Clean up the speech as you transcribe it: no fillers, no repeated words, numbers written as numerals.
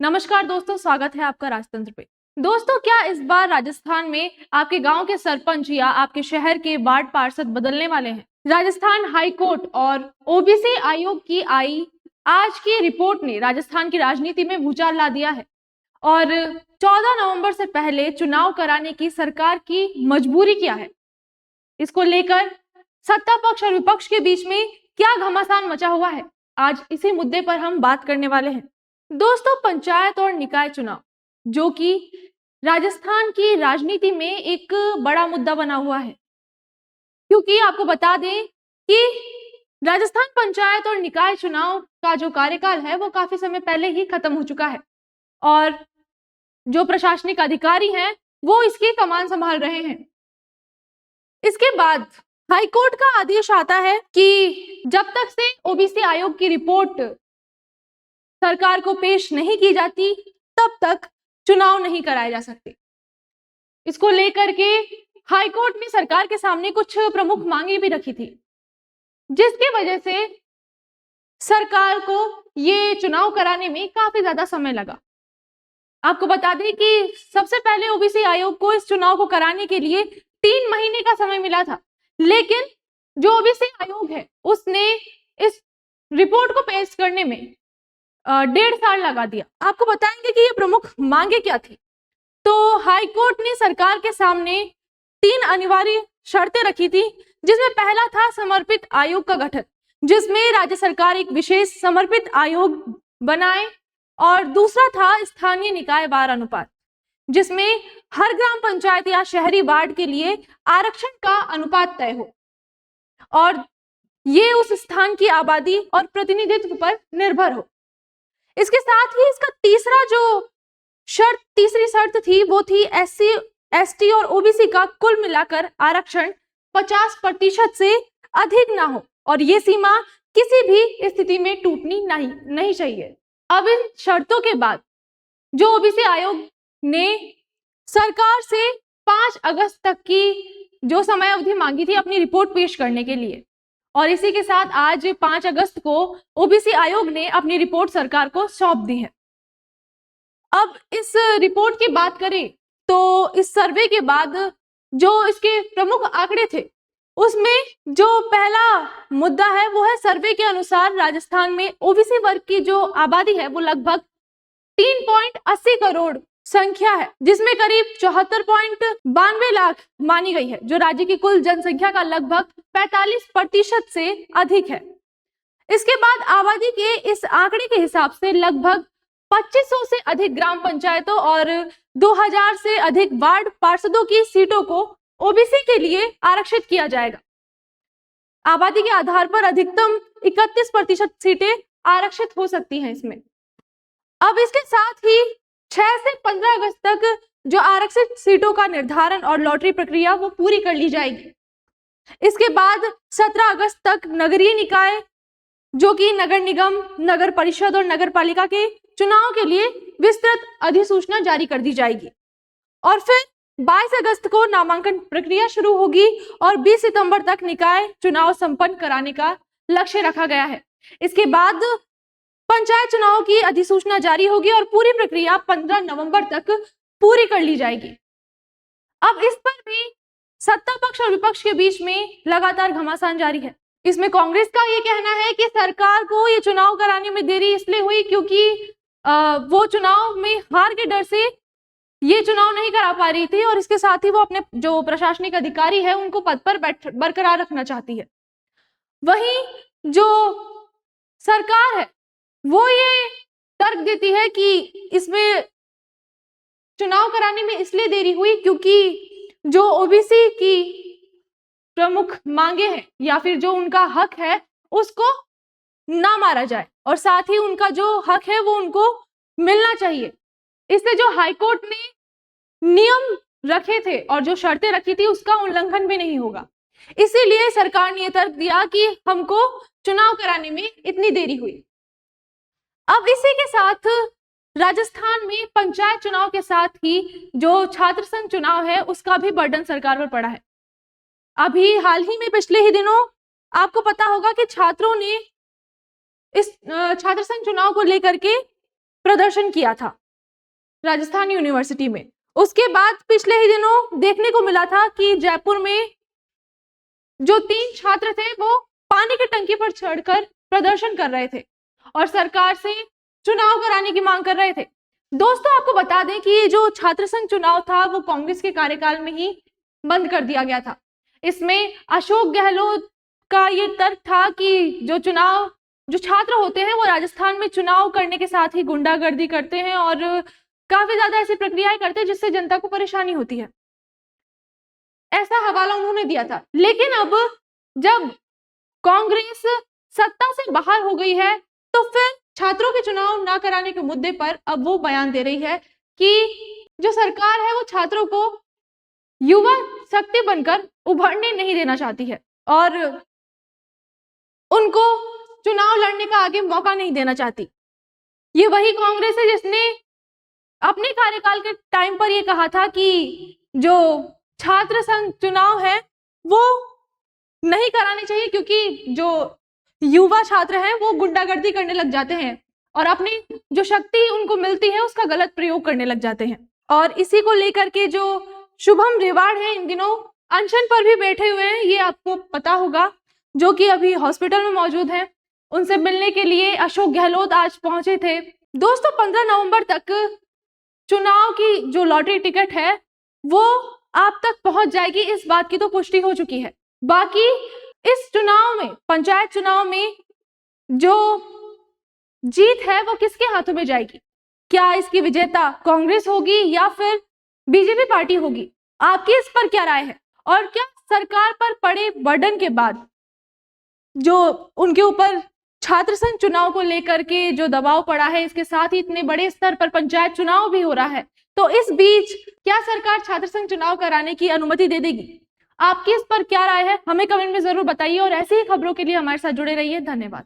नमस्कार दोस्तों, स्वागत है आपका राजतंत्र पे। दोस्तों, क्या इस बार राजस्थान में आपके गांव के सरपंच या आपके शहर के वार्ड पार्षद बदलने वाले हैं? राजस्थान हाई कोर्ट और ओबीसी आयोग की आई आज की रिपोर्ट ने राजस्थान की राजनीति में भूचाल ला दिया है और 14 नवंबर से पहले चुनाव कराने की सरकार की मजबूरी क्या है, इसको लेकर सत्ता पक्ष और विपक्ष के बीच में क्या घमासान मचा हुआ है, आज इसी मुद्दे पर हम बात करने वाले हैं। दोस्तों, पंचायत और निकाय चुनाव जो कि राजस्थान की राजनीति में एक बड़ा मुद्दा बना हुआ है, क्योंकि आपको बता दें कि राजस्थान पंचायत और निकाय चुनाव का जो कार्यकाल है वो काफी समय पहले ही खत्म हो चुका है और जो प्रशासनिक अधिकारी हैं वो इसकी कमान संभाल रहे हैं। इसके बाद हाईकोर्ट का आदेश आता है कि जब तक से ओबीसी आयोग की रिपोर्ट सरकार को पेश नहीं की जाती तब तक चुनाव नहीं कराए जा सकते। इसको लेकर के हाईकोर्ट ने सरकार के सामने कुछ प्रमुख मांगे भी रखी थी, जिसकी वजह से सरकार को ये चुनाव कराने में काफी ज्यादा समय लगा। आपको बता दें कि सबसे पहले ओबीसी आयोग को इस चुनाव को कराने के लिए 3 महीने का समय मिला था, लेकिन जो ओबीसी आयोग है उसने इस रिपोर्ट को पेश करने में 1.5 साल लगा दिया। आपको बताएंगे कि ये प्रमुख मांगे क्या थी। तो हाईकोर्ट ने सरकार के सामने 3 अनिवार्य शर्तें रखी थी, जिसमें पहला था समर्पित आयोग का गठन, जिसमें राज्य सरकार एक विशेष समर्पित आयोग बनाए, और दूसरा था स्थानीय निकाय वार अनुपात, जिसमें हर ग्राम पंचायत या शहरी वार्ड के लिए आरक्षण का अनुपात तय हो और ये उस स्थान की आबादी और प्रतिनिधित्व पर निर्भर हो। इसके साथ ही इसका तीसरी शर्त थी वो थी एससी, एसटी और ओबीसी का कुल मिलाकर आरक्षण 50% से अधिक ना हो और ये सीमा किसी भी स्थिति में टूटनी नहीं चाहिए। अब इन शर्तों के बाद जो ओबीसी आयोग ने सरकार से 5 अगस्त तक की जो समय अवधि मांगी थी अपनी रिपोर्ट पेश करने के लिए, और इसी के साथ आज 5 अगस्त को ओबीसी आयोग ने अपनी रिपोर्ट सरकार को सौंप दी है। अब इस रिपोर्ट की बात करें तो इस सर्वे के बाद जो इसके प्रमुख आंकड़े थे उसमें जो पहला मुद्दा है वो है, सर्वे के अनुसार राजस्थान में ओबीसी वर्ग की जो आबादी है वो लगभग 3.80 करोड़ संख्या है, जिसमें करीब 74.92 लाख मानी गई है, जो राज्य की कुल जनसंख्या का लगभग 45% से अधिक है। इसके बाद आबादी के इस आंकड़े के हिसाब से लगभग 2500 से अधिक ग्राम पंचायतों और 2000 से अधिक वार्ड पार्षदों की सीटों को ओबीसी के लिए आरक्षित किया जाएगा। आबादी के आधार पर अधिकतम 31% सीटें आरक्षित हो सकती हैं इसमें। अब इसके साथ ही 6 से 15 अगस्त तक जो आरक्षित सीटों का निर्धारण और लॉटरी प्रक्रिया वो पूरी कर ली जाएगी। इसके बाद 17 अगस्त तक नगरीय निकाय जो कि नगर निगम, नगर परिषद और नगर पालिका के चुनाव के लिए विस्तृत अधिसूचना जारी कर दी जाएगी और फिर 22 अगस्त को नामांकन प्रक्रिया शुरू होगी और 20 सितंबर तक निकाय चुनाव संपन्न कराने का लक्ष्य रखा गया है। इसके बाद पंचायत चुनाव की अधिसूचना जारी होगी और पूरी प्रक्रिया 15 नवंबर तक पूरी कर ली जाएगी। अब इस पर भी सत्ता पक्ष और विपक्ष के बीच में लगातार घमासान जारी है। इसमें कांग्रेस का ये कहना है कि सरकार को ये चुनाव कराने में देरी इसलिए हुई क्योंकि वो चुनाव में हार के डर से ये चुनाव नहीं करा पा रही थी और इसके साथ ही वो अपने जो प्रशासनिक अधिकारी है उनको पद पर बरकरार रखना चाहती है। वहीं जो सरकार है वो ये तर्क देती है कि इसमें चुनाव कराने में इसलिए देरी हुई क्योंकि जो ओबीसी की प्रमुख मांगे हैं या फिर जो उनका हक है उसको ना मारा जाए और साथ ही उनका जो हक है वो उनको मिलना चाहिए। इससे जो हाईकोर्ट ने नियम रखे थे और जो शर्तें रखी थी उसका उल्लंघन भी नहीं होगा। इसीलिए सरकार ने यह तर्क दिया कि हमको चुनाव कराने में इतनी देरी हुई। अब इसी के साथ राजस्थान में पंचायत चुनाव के साथ ही जो छात्र संघ चुनाव है उसका भी बर्डन सरकार पर पड़ा है। अभी हाल ही में पिछले ही दिनों आपको पता होगा कि छात्रों ने इस छात्र संघ चुनाव को लेकर के प्रदर्शन किया था राजस्थान यूनिवर्सिटी में। उसके बाद पिछले ही दिनों देखने को मिला था कि जयपुर में जो 3 छात्र थे वो पानी की टंकी पर चढ़कर प्रदर्शन कर रहे थे और सरकार से चुनाव कराने की मांग कर रहे थे। दोस्तों, आपको बता दें कि ये जो छात्र संघ चुनाव था वो कांग्रेस के कार्यकाल में ही बंद कर दिया गया था। इसमें अशोक गहलोत का ये तर्क था कि जो छात्र होते हैं वो राजस्थान में चुनाव करने के साथ ही गुंडागर्दी करते हैं और काफी ज्यादा ऐसी प्रक्रियाएं करते हैं जिससे जनता को परेशानी होती है। ऐसा हवाला उन्होंने दिया था। लेकिन अब जब कांग्रेस सत्ता से बाहर हो गई है तो फिर छात्रों के चुनाव ना कराने के मुद्दे पर अब वो बयान दे रही है कि जो सरकार है वो छात्रों को युवा शक्ति बनकर उभरने नहीं देना चाहती है और उनको चुनाव लड़ने का आगे मौका नहीं देना चाहती। ये वही कांग्रेस है जिसने अपने कार्यकाल के टाइम पर ये कहा था कि जो छात्र संघ चुनाव है वो नहीं कराने चाहिए क्योंकि जो युवा छात्र हैं वो गुंडागर्दी करने लग जाते हैं और अपनी जो शक्ति उनको मिलती है उसका गलत प्रयोग करने लग जाते हैं। और इसी को लेकर के जो शुभम रेवाड़ है इन दिनों अनशन पर भी बैठे हुए हैं, ये आपको पता होगा, जो कि अभी हॉस्पिटल में मौजूद हैं। उनसे मिलने के लिए अशोक गहलोत आज पहुंचे थे। दोस्तों, 15 नवंबर तक चुनाव की जो लॉटरी टिकट है वो आप तक पहुंच जाएगी, इस बात की तो पुष्टि हो चुकी है। बाकी इस चुनाव में, पंचायत चुनाव में जो जीत है वो किसके हाथों में जाएगी? क्या इसकी विजेता कांग्रेस होगी या फिर बीजेपी पार्टी होगी? आपकी इस पर क्या राय है? और क्या सरकार पर पड़े बर्डन के बाद जो उनके ऊपर छात्र संघ चुनाव को लेकर के जो दबाव पड़ा है, इसके साथ ही इतने बड़े स्तर पर पंचायत चुनाव भी हो रहा है, तो इस बीच क्या सरकार छात्र संघ चुनाव कराने की अनुमति दे देगी? आपकी इस पर क्या राय है? हमें कमेंट में जरूर बताइए और ऐसी ही खबरों के लिए हमारे साथ जुड़े रहिए। धन्यवाद।